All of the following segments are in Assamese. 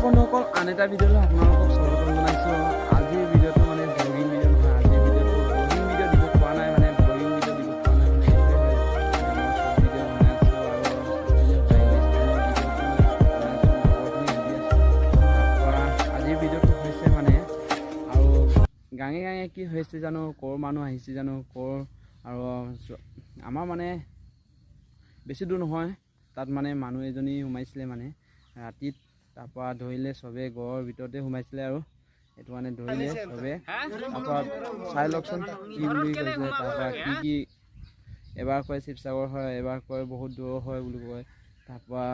বন্ধুসকল আন এটা ভিডিঅ'লৈ আপোনালোকক স্বাগতম জনাইছোঁ। আজিৰ ভিডিঅ'টো মানে ব্লগিং ভিডিঅ' নহয়, আজিৰ ভিডিঅ'টো ব্লগিং ভিডিঅ' দিব পৰা নাই, মানে ব্লগিং ভিডিঅ' দিব পৰা নাই, মানে এইটোৱে হয়। ভিডিঅ' বনাই আছোঁ আৰু আজিৰ ভিডিঅ'টো হৈছে মানে আৰু গাঙে গাঙে কি হৈছে জানো, ক'ৰ মানুহ আহিছে জানো, ক'ৰ আৰু আমাৰ মানে বেছি দূৰ নহয়, তাত মানে মানুহ এজনী সোমাইছিলে মানে ৰাতিত। তাৰপৰা ধৰিলে চবে ঘৰৰ ভিতৰতে সোমাইছিলে আৰু সেইটো মানে ধৰিলে চবে। তাৰপৰা চাই লওকচোন কি বুলি কৈছে, তাৰপৰা কি এবাৰ কয় শিৱসাগৰ হয়, এবাৰ কয় বহুত দূৰ হয় বুলি কয়। তাৰপৰা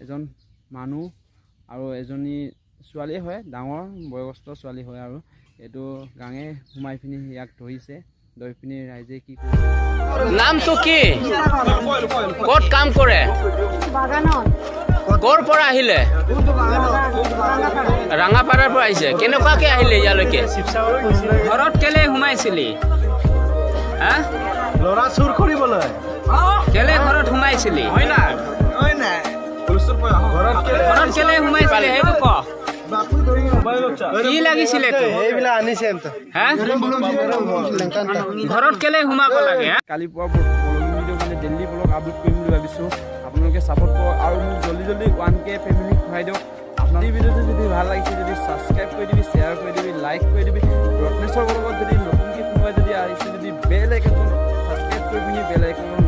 এজন মানুহ আৰু এজনী ছোৱালী হয়, ডাঙৰ বয়সস্থ ছোৱালী হয় আৰু এইটো গাঙে সোমাই পিনি ইয়াক ধৰিছে। ধৰি পিনি ৰাইজে কি কৰিছে, নামটো কি, ক'ত কাম কৰে, ক'ৰ পৰা আহিলে? ৰাঙাপাৰাৰ পৰা আহিছে। কেনেকুৱাকে আহিলে ইয়ালৈকে? ঘৰত কেলে সোমাইছিলি? ল'ৰা চুৰ কৰিবলৈ কেলে ঘৰত সোমাইছিলি? ঘৰত কেলে সোমাইছিলি সেইটো ক। কি লাগিছিলে তো? এইবিলাক আনিছে ঘৰত কেলে সোমাব লাগে? কালি পুৱা ব্লগিং ভিডিঅ' মানে ডেইলি ব্লগ আপলোড কৰিম বুলি ভাবিছোঁ। আপোনালোকে ছাপোৰ্ট কৰক আৰু মোক জল্দি 1K ফেমিলি খুৱাই দিয়ক। আপোনাৰ এই ভিডিঅ'টো যদি ভাল লাগিছে যদি ছাবস্ক্ৰাইব কৰি দিবি, শ্বেয়াৰ কৰি দিবি, লাইক কৰি দিবি। ৰত্নেশ্বৰ লগত যদি নতুনকৈ কোনোবাই যদি আহিছে যদি বেল আইকনখন ছাবস্ক্ৰাইব কৰি পিনি বেল আইকনখন